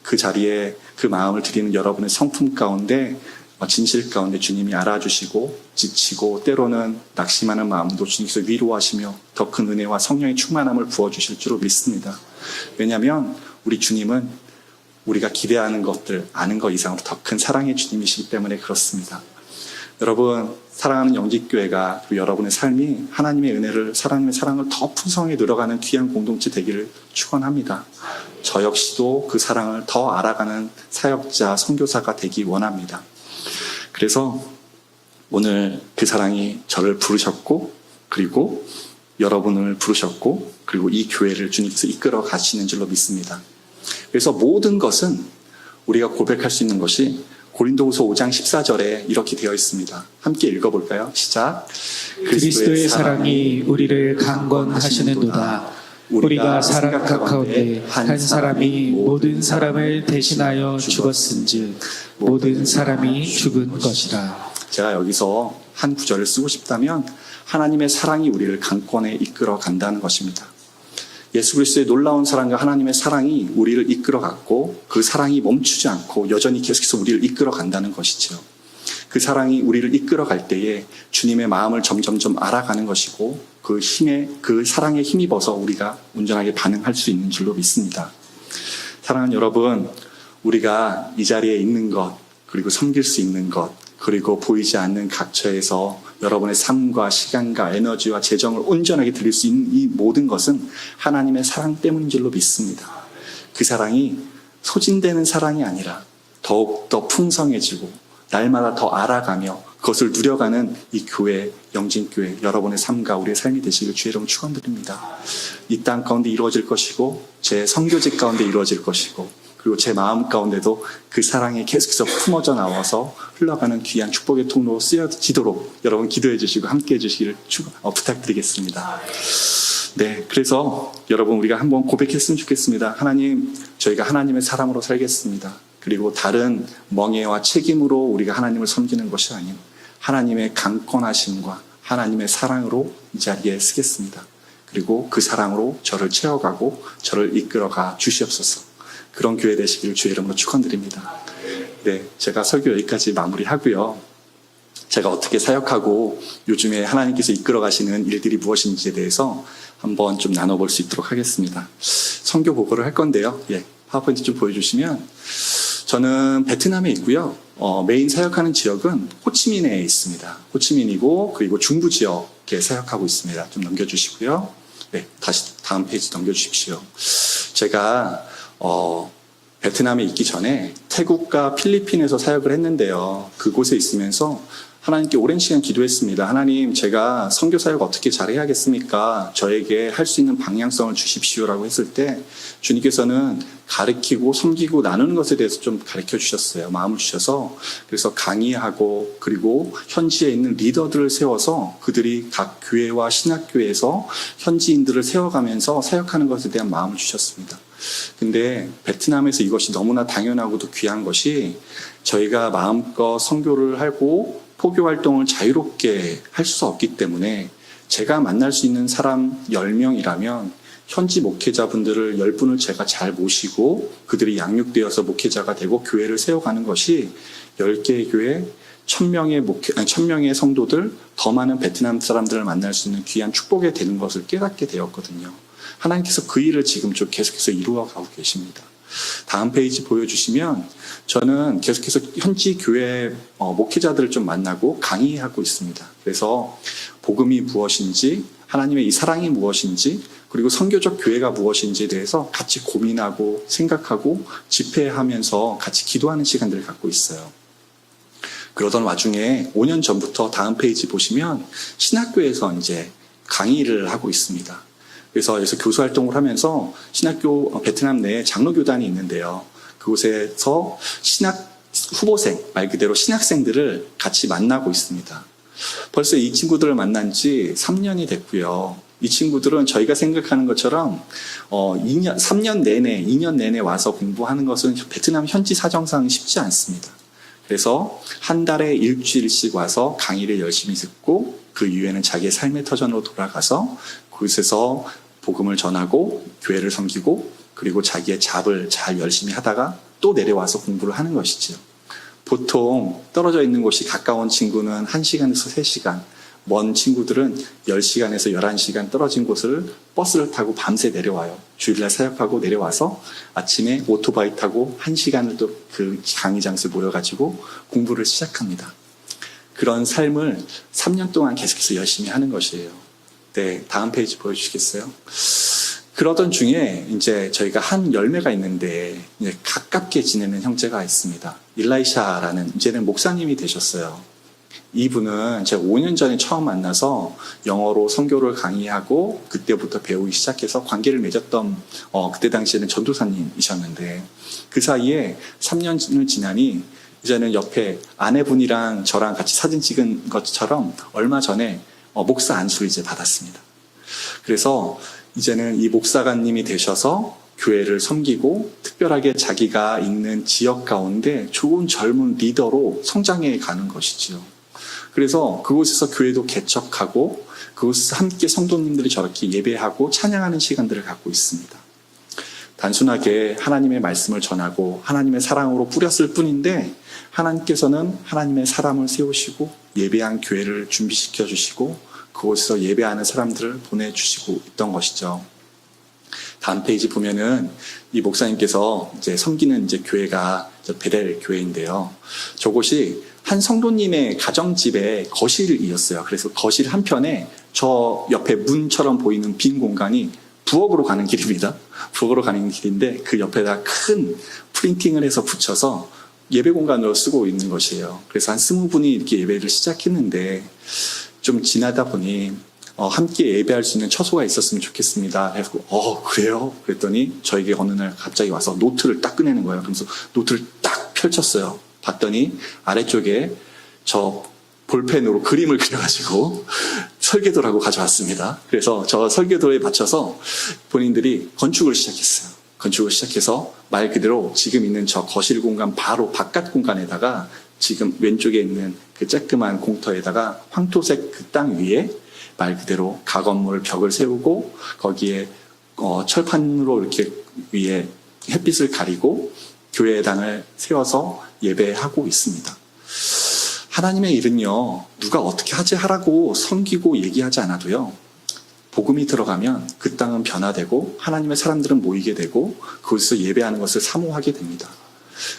그 자리에 그 마음을 드리는 여러분의 성품 가운데, 진실 가운데 주님이 알아주시고 지치고 때로는 낙심하는 마음도 주님께서 위로하시며 더 큰 은혜와 성령의 충만함을 부어주실 줄로 믿습니다. 왜냐하면 우리 주님은 우리가 기대하는 것들, 아는 것 이상으로 더 큰 사랑의 주님이시기 때문에 그렇습니다. 여러분, 사랑하는 영직교회가, 그리고 여러분의 삶이 하나님의 은혜를, 하나님의 사랑을 더 풍성하게 늘어가는 귀한 공동체 되기를 축원합니다. 저 역시도 그 사랑을 더 알아가는 사역자, 선교사가 되기 원합니다. 그래서 오늘 그 사랑이 저를 부르셨고, 그리고 여러분을 부르셨고, 그리고 이 교회를 주님께서 이끌어 가시는 줄로 믿습니다. 그래서 모든 것은 우리가 고백할 수 있는 것이 고린도후서 5장 14절에 이렇게 되어 있습니다. 함께 읽어볼까요? 시작. 그리스도의 사랑이 우리를 강권하시는도다. 우리가 사랑 가운데 한 사람이 모든 사람을 대신하여 죽었은즉 모든 사람이 죽은 것이라. 제가 여기서 한 구절을 쓰고 싶다면 하나님의 사랑이 우리를 강권에 이끌어 간다는 것입니다. 예수 그리스도의 놀라운 사랑과 하나님의 사랑이 우리를 이끌어 갔고, 그 사랑이 멈추지 않고 여전히 계속해서 우리를 이끌어 간다는 것이죠. 그 사랑이 우리를 이끌어 갈 때에 주님의 마음을 점점점 알아가는 것이고, 그 사랑에 힘입어서 우리가 온전하게 반응할 수 있는 줄로 믿습니다. 사랑하는 여러분, 우리가 이 자리에 있는 것, 그리고 섬길 수 있는 것, 그리고 보이지 않는 각처에서 여러분의 삶과 시간과 에너지와 재정을 온전하게 드릴 수 있는 이 모든 것은 하나님의 사랑 때문인 줄로 믿습니다. 그 사랑이 소진되는 사랑이 아니라 더욱더 풍성해지고 날마다 더 알아가며 그것을 누려가는 이 교회, 영진교회, 여러분의 삶과 우리의 삶이 되시길 주의 이름으로 축원드립니다. 이 땅 가운데 이루어질 것이고 제 선교직 가운데 이루어질 것이고 그리고 제 마음 가운데도 그 사랑이 계속해서 품어져 나와서 흘러가는 귀한 축복의 통로로 쓰여지도록 여러분 기도해 주시고 함께 해 주시기를 부탁드리겠습니다. 네, 그래서 여러분 우리가 한번 고백했으면 좋겠습니다. 하나님, 저희가 하나님의 사람으로 살겠습니다. 그리고 다른 멍해와 책임으로 우리가 하나님을 섬기는 것이 아닌 하나님의 강권하심과 하나님의 사랑으로 이 자리에 쓰겠습니다. 그리고 그 사랑으로 저를 채워가고 저를 이끌어가 주시옵소서. 그런 교회 되시기를 주의 이름으로 축원드립니다. 네, 제가 설교 여기까지 마무리하고요. 제가 어떻게 사역하고 요즘에 하나님께서 이끌어 가시는 일들이 무엇인지에 대해서 한번 좀 나눠볼 수 있도록 하겠습니다. 선교 보고를 할 건데요. 예, 파워포인트 좀 보여주시면 저는 베트남에 있고요. 메인 사역하는 지역은 호치민에 있습니다. 호치민이고 그리고 중부 지역에 사역하고 있습니다. 좀 넘겨주시고요. 네, 다시 다음 페이지 넘겨주십시오. 제가 베트남에 있기 전에 태국과 필리핀에서 사역을 했는데요. 그곳에 있으면서 하나님께 오랜 시간 기도했습니다. 하나님, 제가 선교 사역 어떻게 잘해야겠습니까? 저에게 할 수 있는 방향성을 주십시오라고 했을 때 주님께서는 가르치고 섬기고 나누는 것에 대해서 좀 가르쳐 주셨어요. 마음을 주셔서. 그래서 강의하고 그리고 현지에 있는 리더들을 세워서 그들이 각 교회와 신학교에서 현지인들을 세워가면서 사역하는 것에 대한 마음을 주셨습니다. 근데 베트남에서 이것이 너무나 당연하고도 귀한 것이 저희가 마음껏 선교를 하고 포교 활동을 자유롭게 할 수 없기 때문에 제가 만날 수 있는 사람 10명이라면 현지 목회자분들을 10분을 제가 잘 모시고 그들이 양육되어서 목회자가 되고 교회를 세워가는 것이 10개의 교회 1000명의 성도들 더 많은 베트남 사람들을 만날 수 있는 귀한 축복이 되는 것을 깨닫게 되었거든요. 하나님께서 그 일을 지금 좀 계속해서 이루어가고 계십니다. 다음 페이지 보여주시면 저는 계속해서 현지 교회 목회자들을 좀 만나고 강의하고 있습니다. 그래서 복음이 무엇인지 하나님의 이 사랑이 무엇인지 그리고 선교적 교회가 무엇인지에 대해서 같이 고민하고 생각하고 집회하면서 같이 기도하는 시간들을 갖고 있어요. 그러던 와중에 5년 전부터 다음 페이지 보시면 신학교에서 이제 강의를 하고 있습니다. 그래서 여기서 교수 활동을 하면서 신학교 베트남 내에 장로교단이 있는데요. 그곳에서 신학 후보생, 말 그대로 신학생들을 같이 만나고 있습니다. 벌써 이 친구들을 만난 지 3년이 됐고요. 이 친구들은 저희가 생각하는 것처럼 3년 내내, 2년 내내 와서 공부하는 것은 베트남 현지 사정상 쉽지 않습니다. 그래서 한 달에 일주일씩 와서 강의를 열심히 듣고 그 이후에는 자기의 삶의 터전으로 돌아가서 그곳에서 복음을 전하고 교회를 섬기고 그리고 자기의 잡을 잘 열심히 하다가 또 내려와서 공부를 하는 것이죠. 보통 떨어져 있는 곳이 가까운 친구는 1시간에서 3시간, 먼 친구들은 10시간에서 11시간 떨어진 곳을 버스를 타고 밤새 내려와요. 주일날 사역하고 내려와서 아침에 오토바이 타고 1시간을 또 그 강의 장소에 모여가지고 공부를 시작합니다. 그런 삶을 3년 동안 계속해서 열심히 하는 것이에요. 네, 다음 페이지 보여주시겠어요? 그러던 중에 이제 저희가 한 열매가 있는데 이제 가깝게 지내는 형제가 있습니다. 일라이샤라는 이제는 목사님이 되셨어요. 이분은 제가 5년 전에 처음 만나서 영어로 선교를 강의하고 그때부터 배우기 시작해서 관계를 맺었던 그때 당시에는 전도사님이셨는데 그 사이에 3년을 지나니 이제는 옆에 아내분이랑 저랑 같이 사진 찍은 것처럼 얼마 전에 목사 안수를 이제 받았습니다. 그래서 이제는 이 목사관님이 되셔서 교회를 섬기고 특별하게 자기가 있는 지역 가운데 좋은 젊은 리더로 성장해 가는 것이지요. 그래서 그곳에서 교회도 개척하고 그곳에서 함께 성도님들이 저렇게 예배하고 찬양하는 시간들을 갖고 있습니다. 단순하게 하나님의 말씀을 전하고 하나님의 사랑으로 뿌렸을 뿐인데 하나님께서는 하나님의 사람을 세우시고 예배한 교회를 준비시켜 주시고 그곳에서 예배하는 사람들을 보내주시고 있던 것이죠. 다음 페이지 보면은 이 목사님께서 이제 섬기는 이제 교회가 베델 교회인데요. 저곳이 한 성도님의 가정집의 거실이었어요. 그래서 거실 한편에 저 옆에 문처럼 보이는 빈 공간이 부엌으로 가는 길입니다. 부엌으로 가는 길인데 그 옆에다 큰 프린팅을 해서 붙여서 예배 공간으로 쓰고 있는 것이에요. 그래서 한 20분이 이렇게 예배를 시작했는데 좀 지나다 보니 함께 예배할 수 있는 처소가 있었으면 좋겠습니다. 그래서 그래요? 그랬더니 저에게 어느 날 갑자기 와서 노트를 딱 꺼내는 거예요. 그래서 노트를 딱 펼쳤어요. 봤더니 아래쪽에 저 볼펜으로 그림을 그려가지고 설계도라고 가져왔습니다. 그래서 저 설계도에 맞춰서 본인들이 건축을 시작했어요. 건축을 시작해서 말 그대로 지금 있는 저 거실 공간 바로 바깥 공간에다가 지금 왼쪽에 있는 그 쬐끄만 공터에다가 황토색 그 땅 위에 말 그대로 가건물 벽을 세우고 거기에 철판으로 이렇게 위에 햇빛을 가리고 교회당을 세워서 예배하고 있습니다. 하나님의 일은요, 누가 어떻게 하라고 섬기고 얘기하지 않아도요, 복음이 들어가면 그 땅은 변화되고 하나님의 사람들은 모이게 되고 그곳에서 예배하는 것을 사모하게 됩니다.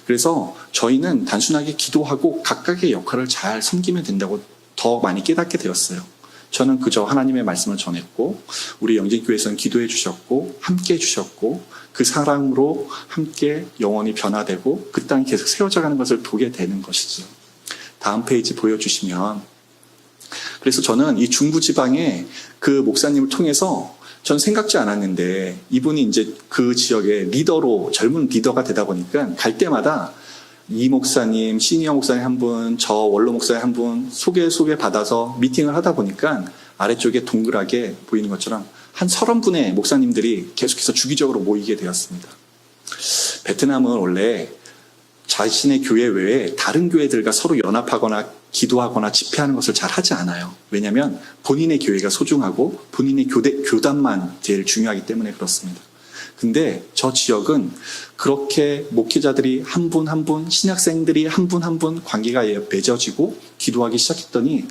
그래서 저희는 단순하게 기도하고 각각의 역할을 잘 섬기면 된다고 더 많이 깨닫게 되었어요. 저는 그저 하나님의 말씀을 전했고 우리 영진교회에서는 기도해 주셨고 함께 해 주셨고 그 사랑으로 함께 영원히 변화되고 그 땅이 계속 세워져가는 것을 보게 되는 것이죠. 다음 페이지 보여주시면, 그래서 저는 이 중부지방의 그 목사님을 통해서 전 생각지 않았는데 이분이 이제 그 지역의 리더로, 젊은 리더가 되다 보니까 갈 때마다 이 목사님, 시니어 목사님 한 분, 저 원로 목사님 한 분 소개 받아서 미팅을 하다 보니까 아래쪽에 동그랗게 보이는 것처럼 한 30분의 목사님들이 계속해서 주기적으로 모이게 되었습니다. 베트남은 원래 자신의 교회 외에 다른 교회들과 서로 연합하거나 기도하거나 집회하는 것을 잘 하지 않아요. 왜냐하면 본인의 교회가 소중하고 본인의 교단만 제일 중요하기 때문에 그렇습니다. 근데 저 지역은 그렇게 목회자들이 한 분 한 분, 신학생들이 한 분 한 분 관계가 맺어지고 기도하기 시작했더니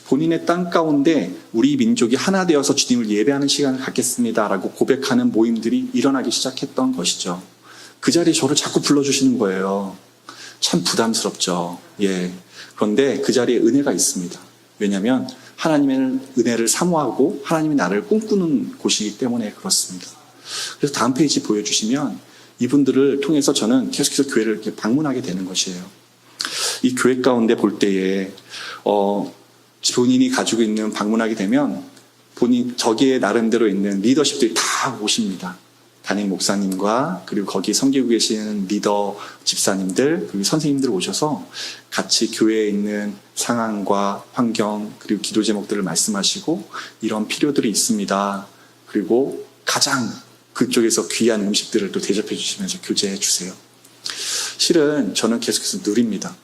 본인의 땅 가운데 우리 민족이 하나 되어서 주님을 예배하는 시간을 갖겠습니다라고 고백하는 모임들이 일어나기 시작했던 것이죠. 그 자리에 저를 자꾸 불러주시는 거예요. 참 부담스럽죠. 예. 그런데 그 자리에 은혜가 있습니다. 왜냐하면 하나님의 은혜를 사모하고 하나님이 나를 꿈꾸는 곳이기 때문에 그렇습니다. 그래서 다음 페이지 보여주시면 이분들을 통해서 저는 계속해서 교회를 이렇게 방문하게 되는 것이에요. 이 교회 가운데 볼 때에 본인이 가지고 있는 방문하게 되면 저기에 나름대로 있는 리더십들이 다 오십니다. 담임 목사님과 그리고 거기 섬기고 계시는 리더 집사님들 그리고 선생님들 오셔서 같이 교회에 있는 상황과 환경 그리고 기도 제목들을 말씀하시고 이런 필요들이 있습니다. 그리고 가장 그쪽에서 귀한 음식들을 또 대접해 주시면서 교제해 주세요. 실은 저는 계속해서 누립니다.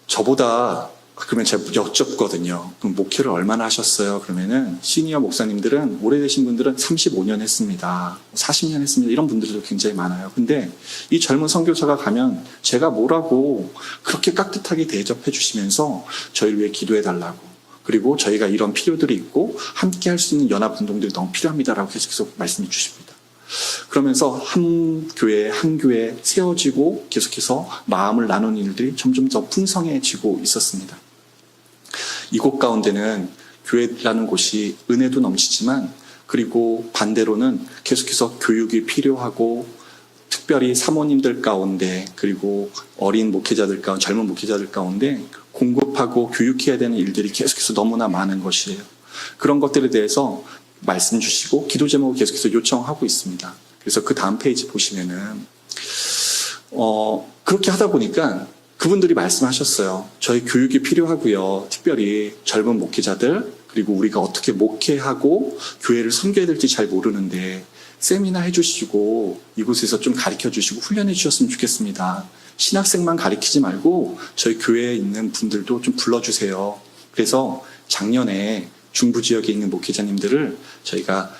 저보다 그러면 제가 여쭙거든요. 그럼 목회를 얼마나 하셨어요? 그러면은 시니어 목사님들은 오래되신 분들은 35년 했습니다. 40년 했습니다. 이런 분들도 굉장히 많아요. 근데 이 젊은 선교사가 가면 제가 뭐라고 그렇게 깍듯하게 대접해 주시면서 저희를 위해 기도해 달라고 그리고 저희가 이런 필요들이 있고 함께 할 수 있는 연합운동들이 너무 필요합니다라고 계속해서 말씀해 주십니다. 그러면서 한 교회 세워지고 계속해서 마음을 나누는 일들이 점점 더 풍성해지고 있었습니다. 이곳 가운데는 교회라는 곳이 은혜도 넘치지만 그리고 반대로는 계속해서 교육이 필요하고 특별히 사모님들 가운데 그리고 어린 목회자들 가운데 젊은 목회자들 가운데 공급하고 교육해야 되는 일들이 계속해서 너무나 많은 것이에요. 그런 것들에 대해서 말씀 주시고 기도 제목을 계속해서 요청하고 있습니다. 그래서 그 다음 페이지 보시면은 그렇게 하다 보니까 그분들이 말씀하셨어요. 저희 교육이 필요하고요. 특별히 젊은 목회자들 그리고 우리가 어떻게 목회하고 교회를 섬겨야 될지 잘 모르는데 세미나 해주시고 이곳에서 좀 가르쳐 주시고 훈련해 주셨으면 좋겠습니다. 신학생만 가르치지 말고 저희 교회에 있는 분들도 좀 불러주세요. 그래서 작년에 중부 지역에 있는 목회자님들을 저희가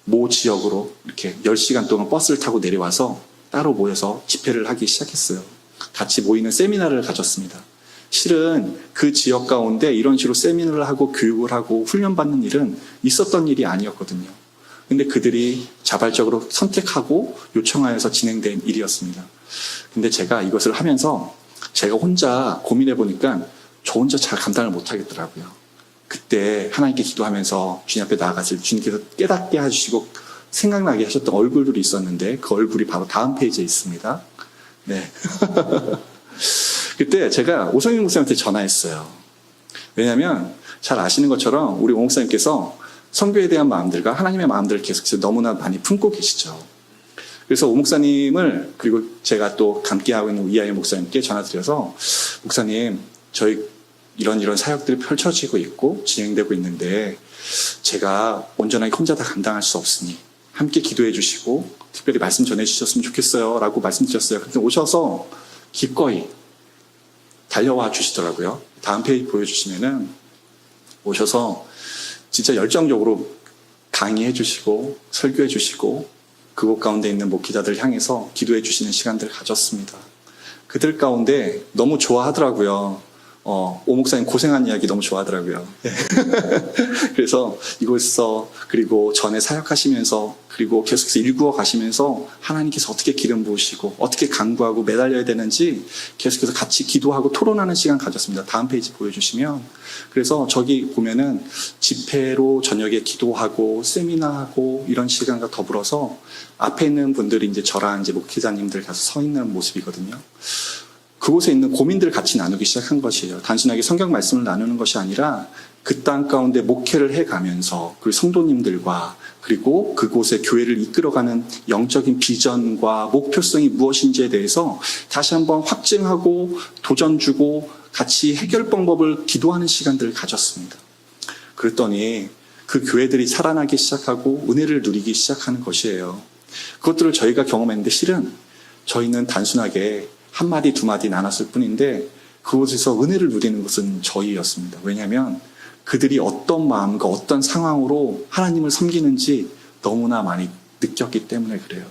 모 지역으로 이렇게 10시간 동안 버스를 타고 내려와서 따로 모여서 집회를 하기 시작했어요. 같이 모이는 세미나를 가졌습니다. 실은 그 지역 가운데 이런 식으로 세미나를 하고 교육을 하고 훈련받는 일은 있었던 일이 아니었거든요. 근데 그들이 자발적으로 선택하고 요청하여서 진행된 일이었습니다. 근데 제가 이것을 하면서 제가 혼자 고민해 보니까 저 혼자 잘 감당을 못 하겠더라고요. 그때 하나님께 기도하면서 주님 앞에 나아갔을 때 주님께서 깨닫게 해주시고 생각나게 하셨던 얼굴들이 있었는데 그 얼굴이 바로 다음 페이지에 있습니다. 네. 그때 제가 오성윤 목사님한테 전화했어요. 왜냐하면 잘 아시는 것처럼 우리 오 목사님께서 선교에 대한 마음들과 하나님의 마음들을 계속해서 너무나 많이 품고 계시죠. 그래서 오 목사님을, 그리고 제가 또 함께하고 있는 이하일 목사님께 전화드려서, 목사님, 저희 이런 사역들이 펼쳐지고 있고 진행되고 있는데 제가 온전하게 혼자 다 감당할 수 없으니 함께 기도해 주시고 특별히 말씀 전해 주셨으면 좋겠어요 라고 말씀드렸어요. 근데 오셔서 기꺼이 달려와 주시더라고요. 다음 페이지 보여주시면은 오셔서 진짜 열정적으로 강의해 주시고 설교해 주시고 그곳 가운데 있는 목회자들 향해서 기도해 주시는 시간들을 가졌습니다. 그들 가운데 너무 좋아하더라고요. 오 목사님 고생한 이야기 너무 좋아하더라고요. 그래서 이곳에서, 그리고 전에 사역하시면서, 그리고 계속해서 일구어 가시면서 하나님께서 어떻게 기름 부으시고 어떻게 간구하고 매달려야 되는지 계속해서 같이 기도하고 토론하는 시간 가졌습니다. 다음 페이지 보여주시면, 그래서 저기 보면은 집회로 저녁에 기도하고 세미나하고 이런 시간과 더불어서 앞에 있는 분들이 이제 저랑 이제 목회자님들 가서 서 있는 모습이거든요. 그곳에 있는 고민들을 같이 나누기 시작한 것이에요. 단순하게 성경 말씀을 나누는 것이 아니라 그 땅 가운데 목회를 해가면서 그 성도님들과, 그리고 그곳의 교회를 이끌어가는 영적인 비전과 목표성이 무엇인지에 대해서 다시 한번 확증하고 도전 주고 같이 해결 방법을 기도하는 시간들을 가졌습니다. 그랬더니 그 교회들이 살아나기 시작하고 은혜를 누리기 시작하는 것이에요. 그것들을 저희가 경험했는데 실은 저희는 단순하게 한 마디 두 마디 나눴을 뿐인데 그곳에서 은혜를 누리는 것은 저희였습니다. 왜냐하면 그들이 어떤 마음과 어떤 상황으로 하나님을 섬기는지 너무나 많이 느꼈기 때문에 그래요.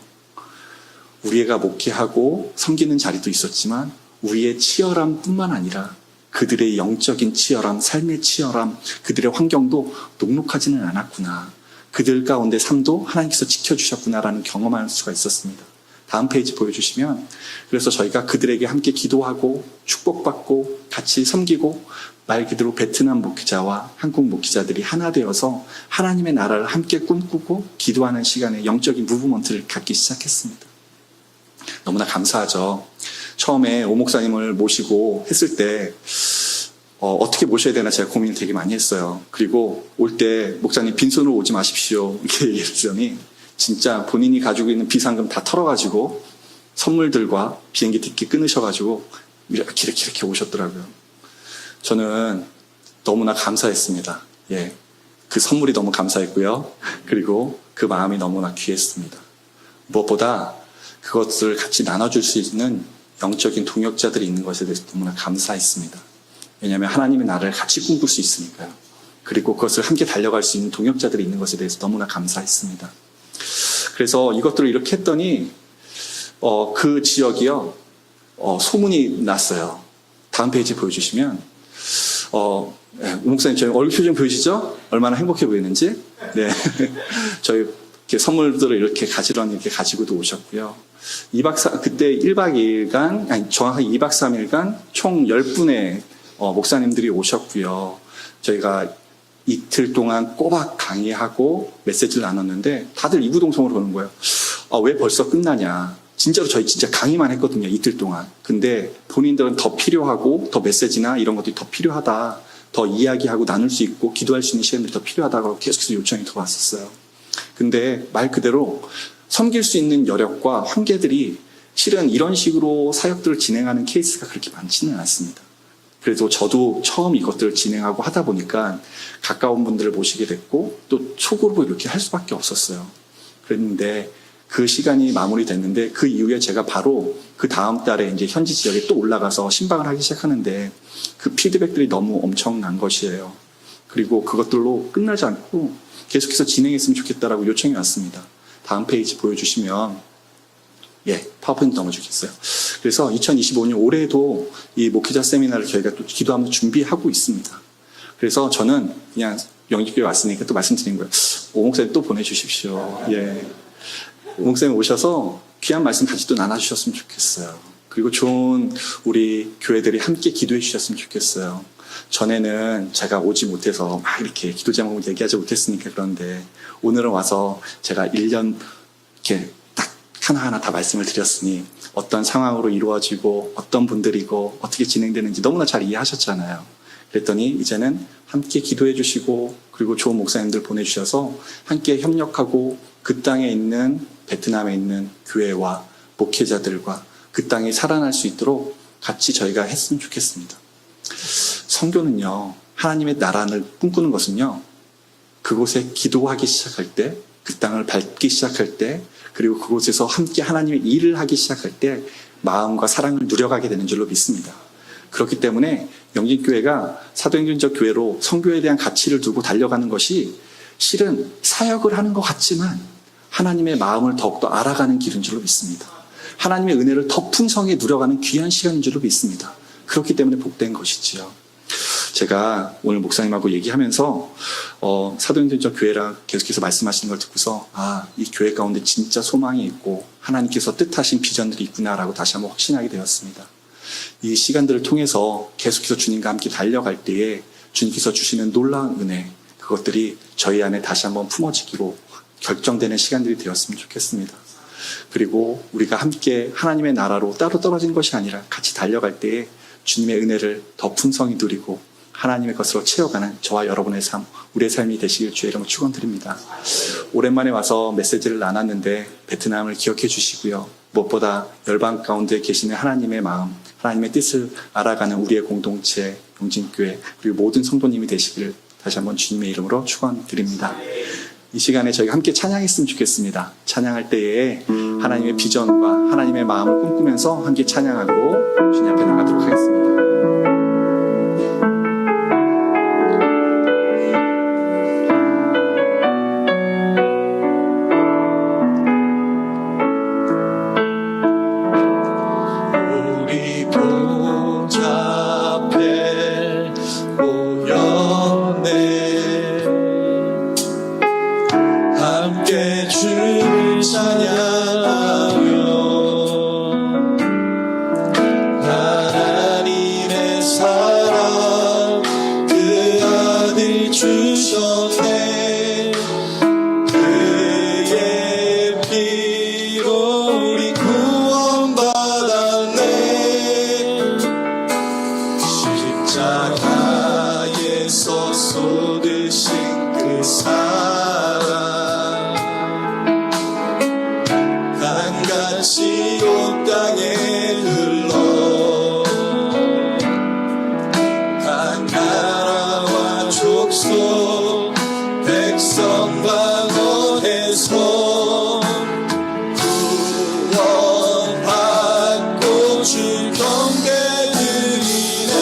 우리가 목회하고 섬기는 자리도 있었지만 우리의 치열함뿐만 아니라 그들의 영적인 치열함, 삶의 치열함, 그들의 환경도 녹록하지는 않았구나. 그들 가운데 삶도 하나님께서 지켜주셨구나라는 경험할 수가 있었습니다. 다음 페이지 보여주시면, 그래서 저희가 그들에게 함께 기도하고 축복받고 같이 섬기고 말 그대로 베트남 목회자와 한국 목회자들이 하나 되어서 하나님의 나라를 함께 꿈꾸고 기도하는 시간에 영적인 무브먼트를 갖기 시작했습니다. 너무나 감사하죠. 처음에 오 목사님을 모시고 했을 때 어떻게 모셔야 되나 제가 고민을 되게 많이 했어요. 그리고 올 때 목사님 빈손으로 오지 마십시오 이렇게 얘기했더니 진짜 본인이 가지고 있는 비상금 다 털어가지고 선물들과 비행기 티켓 끊으셔가지고 이렇게 오셨더라고요. 저는 너무나 감사했습니다. 예, 그 선물이 너무 감사했고요. 그리고 그 마음이 너무나 귀했습니다. 무엇보다 그것을 같이 나눠줄 수 있는 영적인 동역자들이 있는 것에 대해서 너무나 감사했습니다. 왜냐하면 하나님의 나라를 같이 꿈꿀 수 있으니까요. 그리고 그것을 함께 달려갈 수 있는 동역자들이 있는 것에 대해서 너무나 감사했습니다. 그래서 이것들을 이렇게 했더니 그 지역이요 소문이 났어요. 다음 페이지 보여주시면 오 목사님 저희 얼굴 표정 보이시죠? 얼마나 행복해 보이는지. 네, 저희 이렇게 선물들을 이렇게 가지런히 이렇게 가지고도 오셨고요. 그때 1박 2일간, 아니 정확하게 2박 3일간 총 10분의 목사님들이 오셨고요. 저희가 이틀 동안 꼬박 강의하고 메시지를 나눴는데 다들 이구동성으로 오는 거예요. 왜 벌써 끝나냐. 진짜로 저희 진짜 강의만 했거든요. 이틀 동안. 근데 본인들은 더 필요하고 더 메시지나 이런 것들이 더 필요하다. 더 이야기하고 나눌 수 있고 기도할 수 있는 시간들이 더 필요하다고 계속해서 요청이 들어왔었어요. 근데 말 그대로 섬길 수 있는 여력과 환계들이 실은 이런 식으로 사역들을 진행하는 케이스가 그렇게 많지는 않습니다. 그래도 저도 처음 이것들을 진행하고 하다 보니까 가까운 분들을 모시게 됐고 또 초그룹을 이렇게 할 수밖에 없었어요. 그랬는데 그 시간이 마무리됐는데 그 이후에 제가 바로 그 다음 달에 이제 현지 지역에 또 올라가서 신방을 하기 시작하는데 그 피드백들이 너무 엄청난 것이에요. 그리고 그것들로 끝나지 않고 계속해서 진행했으면 좋겠다라고 요청이 왔습니다. 다음 페이지 보여주시면 파워포인트 넘어주겠어요. 그래서 2025년 올해도 이 목회자 세미나를 저희가 또 기도하면서 준비하고 있습니다. 그래서 저는 그냥 영직교회 왔으니까 또 말씀드린 거예요. 오 목사님 또 보내주십시오. 예. 오 목사님 오셔서 귀한 말씀 같이 또 나눠주셨으면 좋겠어요. 그리고 좋은 우리 교회들이 함께 기도해 주셨으면 좋겠어요. 전에는 제가 오지 못해서 막 이렇게 기도 제목을 얘기하지 못했으니까 그런데 오늘은 와서 제가 1년 이렇게 딱 하나하나 다 말씀을 드렸으니 어떤 상황으로 이루어지고 어떤 분들이고 어떻게 진행되는지 너무나 잘 이해하셨잖아요. 그랬더니 이제는 함께 기도해 주시고 그리고 좋은 목사님들 보내주셔서 함께 협력하고 그 땅에 있는 베트남에 있는 교회와 목회자들과 그 땅이 살아날 수 있도록 같이 저희가 했으면 좋겠습니다. 선교는요, 하나님의 나라를 꿈꾸는 것은요, 그곳에 기도하기 시작할 때, 그 땅을 밟기 시작할 때, 그리고 그곳에서 함께 하나님의 일을 하기 시작할 때 마음과 사랑을 누려가게 되는 줄로 믿습니다. 그렇기 때문에 영진교회가 사도행전적 교회로 선교에 대한 가치를 두고 달려가는 것이 실은 사역을 하는 것 같지만 하나님의 마음을 더욱더 알아가는 길인 줄로 믿습니다. 하나님의 은혜를 더 풍성히 누려가는 귀한 시간인 줄로 믿습니다. 그렇기 때문에 복된 것이지요. 제가 오늘 목사님하고 얘기하면서 사도행전적 교회라 계속해서 말씀하시는 걸 듣고서 이 교회 가운데 진짜 소망이 있고 하나님께서 뜻하신 비전들이 있구나라고 다시 한번 확신하게 되었습니다. 이 시간들을 통해서 계속해서 주님과 함께 달려갈 때에 주님께서 주시는 놀라운 은혜, 그것들이 저희 안에 다시 한번 품어지기로 결정되는 시간들이 되었으면 좋겠습니다. 그리고 우리가 함께 하나님의 나라로 따로 떨어진 것이 아니라 같이 달려갈 때에 주님의 은혜를 더 풍성히 누리고 하나님의 것으로 채워가는 저와 여러분의 삶, 우리의 삶이 되시길 주의 이름으로 축원드립니다. 오랜만에 와서 메시지를 나눴는데 베트남을 기억해 주시고요. 무엇보다 열방 가운데 계시는 하나님의 마음, 하나님의 뜻을 알아가는 우리의 공동체, 영진교회, 그리고 모든 성도님이 되시기를 다시 한번 주님의 이름으로 축원드립니다. 이 시간에 저희가 함께 찬양했으면 좋겠습니다. 찬양할 때에 하나님의 비전과 하나님의 마음을 꿈꾸면서 함께 찬양하고 주님 앞에 나가도록 하겠습니다. 우리 보좌 앞에 모였네. 함께 주를 찬양하며 하나님의 사랑 그 아들 주셨네. 그의 피로 우리 구원받았네. 십자가에서 쏟으신 그 사랑 같이 온 땅에 흘러 각 나라와 족속 백성 방언에서 구원받고 주 경배 드리네.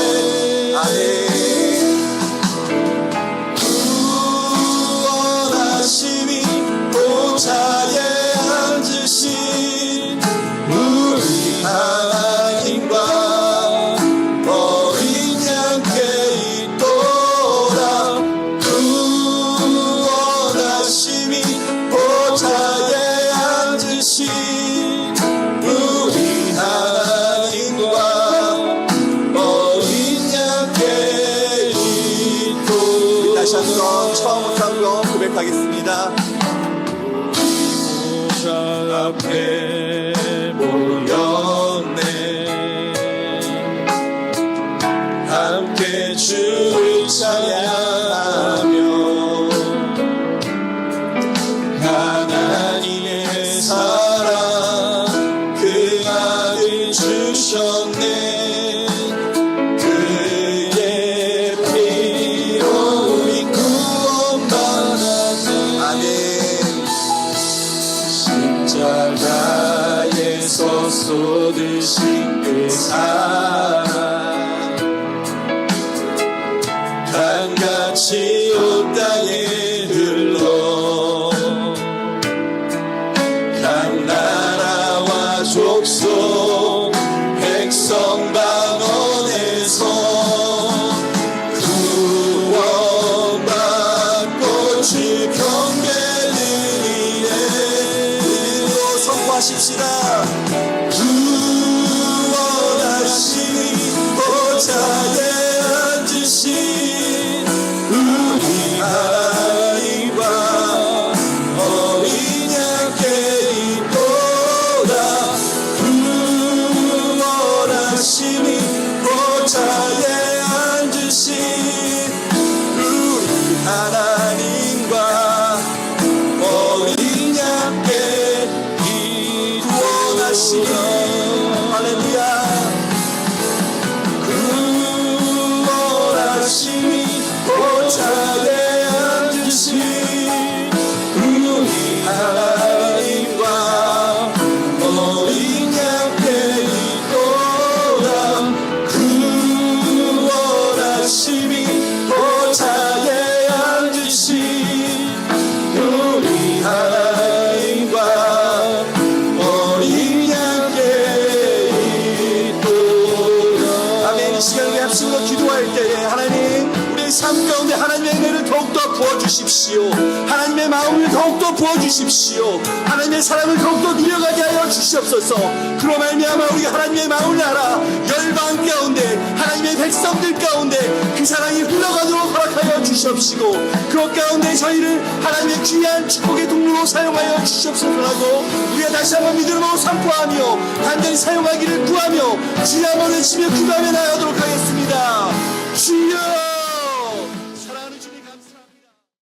구원하심이 보좌에 앉으신 우리 하나님과 어린 양께 있도다. 구원하심이 보좌에 앉으신 우리 하나님과 어린 양께 있도다. 다시 한번 처음부터 한번 고백하겠습니다. 보좌 앞에 모였네. 함께 주를 찬양하며 하나님의 사랑 그 아들 주셨네. 그의 피로 우리 구원받았네. 아멘. 십자가에서 쏟으신 그 사랑 강같이 온 땅에 흘러 각 나라와 족속 백성 방언에서 구원받고 주 경배 드리네. 선포하십시다. 구원하시니 보좌에 앉으신 우리 하나님과 어린 양께 있도다. 구원하시니 보좌에 앉으신 우리 하나님과 어린 양께 있도다 구원하심이 보좌에 앉으신 우리 하나님과 어린 양께 있도다. 아멘. 이 시간 우리 합심으로 기도할 때에 하나님 우리의 삶 가운데 하나님의 은혜를 더욱더 부어주십시오. 하나님의 마음을 더욱더 부어주십시오. 하나님의 사랑을 더욱더 누려가게 하여 주시옵소서. 그로 말미암아 우리가 하나님의 마음을 알아 열방 가운데 하나님의 백성들 가운데 그 사랑이 흘러가도록 허락하여 주시옵시고 그 가운데 저희를 하나님의 귀한 축복의 통로로 사용하여 주시옵소서라고 우리가 다시 한번 믿음으로 선포하며 간절히 사용하기를 구하며 주여 한번 외치며 기도하며 나아가도록 하겠습니다.